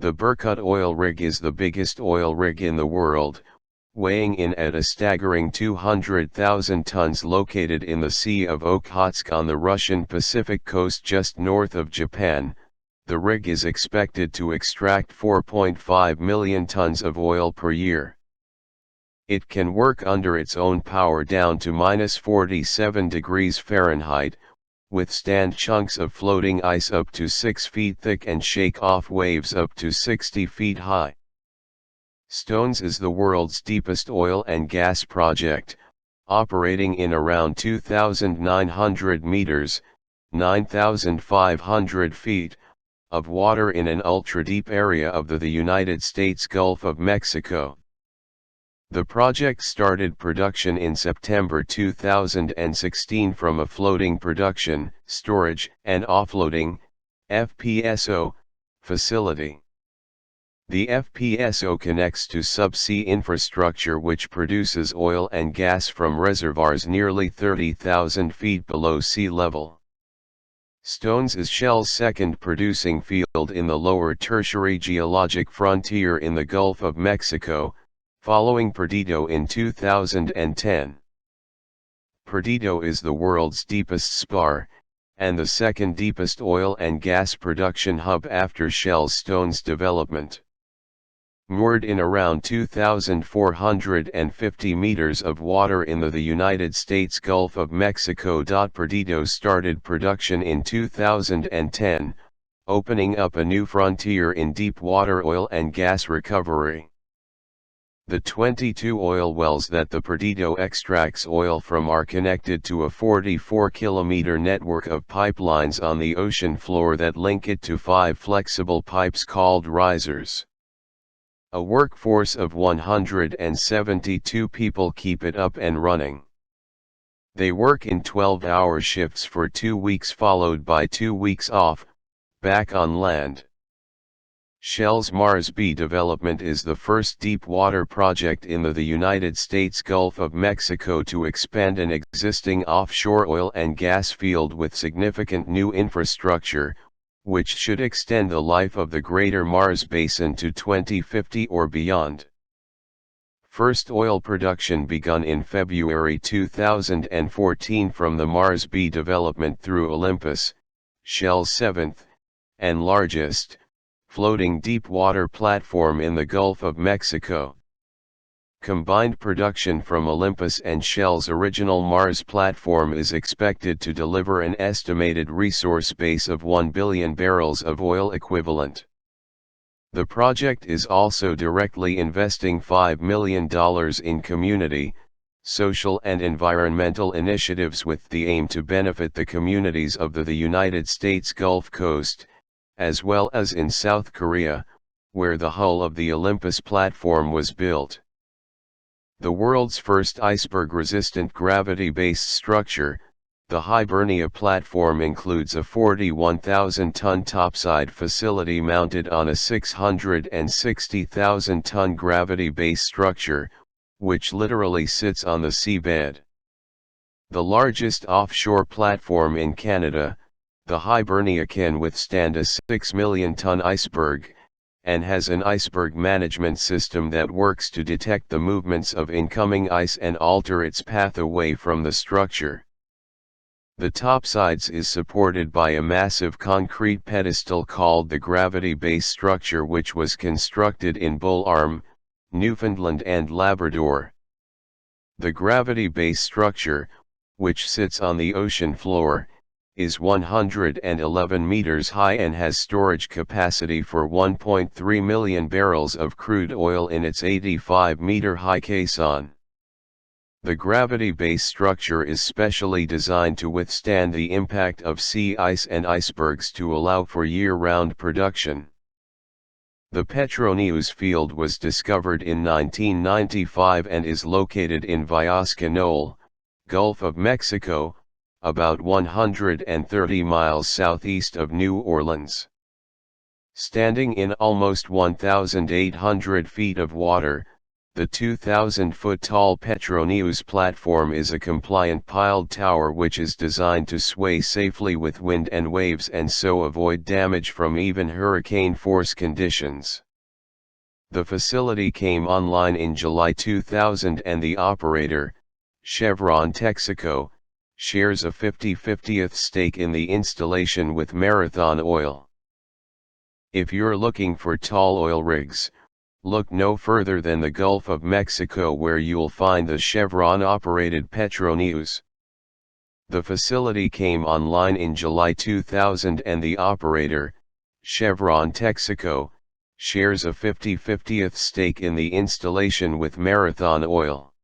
The Berkut oil rig is the biggest oil rig in the world, weighing in at a staggering 200,000 tons, located in the Sea of Okhotsk on the Russian Pacific coast just north of Japan. The rig is expected to extract 4.5 million tons of oil per year. It can work under its own power down to -47 degrees Fahrenheit, withstand chunks of floating ice up to 6 feet thick and shake off waves up to 60 feet high. Stones is the world's deepest oil and gas project, operating in around 2,900 meters, 9,500 feet, of water in an ultra-deep area of the United States Gulf of Mexico. The project started production in September 2016 from a floating production, storage, and offloading (FPSO) facility. The FPSO connects to subsea infrastructure which produces oil and gas from reservoirs nearly 30,000 feet below sea level. Stones is Shell's second producing field in the lower tertiary geologic frontier in the Gulf of Mexico, following Perdido in 2010. Perdido is the world's deepest spar, and the second deepest oil and gas production hub after Shell's Stones development. Moored in around 2,450 meters of water in the United States Gulf of Mexico. Perdido started production in 2010, opening up a new frontier in deep water oil and gas recovery. The 22 oil wells that the Perdido extracts oil from are connected to a 44-kilometer network of pipelines on the ocean floor that link it to 5 flexible pipes called risers. A workforce of 172 people keep it up and running. They work in 12-hour shifts for 2 weeks followed by 2 weeks off, back on land. Shell's Mars B development is the first deep water project in the United States Gulf of Mexico to expand an existing offshore oil and gas field with significant new infrastructure, which should extend the life of the greater Mars Basin to 2050 or beyond. First oil production begun in February 2014 from the Mars B development through Olympus, Shell's seventh, and largest, floating deep water platform in the Gulf of Mexico. Combined production from Olympus and Shell's original Mars platform is expected to deliver an estimated resource base of 1 billion barrels of oil equivalent. The project is also directly investing $5 million in community, social and environmental initiatives with the aim to benefit the communities of the United States Gulf Coast, as well as in South Korea, where the hull of the Olympus platform was built. The world's first iceberg-resistant gravity-based structure, the Hibernia platform includes a 41,000-ton topside facility mounted on a 660,000-ton gravity-based structure, which literally sits on the seabed. The largest offshore platform in Canada, the Hibernia can withstand a 6 million-ton iceberg, and has an iceberg management system that works to detect the movements of incoming ice and alter its path away from the structure. The topsides is supported by a massive concrete pedestal called the Gravity Base structure, which was constructed in Bull Arm, Newfoundland and Labrador. The Gravity Base structure, which sits on the ocean floor, is 111 meters high and has storage capacity for 1.3 million barrels of crude oil in its 85-meter-high caisson. The gravity base structure is specially designed to withstand the impact of sea ice and icebergs to allow for year-round production. The Petroneus field was discovered in 1995 and is located in Viosca Knoll, Gulf of Mexico, about 130 miles southeast of New Orleans. Standing in almost 1,800 feet of water, The 2,000-foot-tall Petroneus platform is a compliant piled tower which is designed to sway safely with wind and waves and so avoid damage from even hurricane-force conditions. The facility came online in July 2000 and the operator, Chevron Texaco, shares a 50/50th stake in the installation with Marathon Oil. If you're looking for tall oil rigs, look no further than the Gulf of Mexico where you'll find the Chevron-operated Petroneus. The facility came online in July 2000 and the operator, Chevron Texaco, shares a 50/50th stake in the installation with Marathon Oil.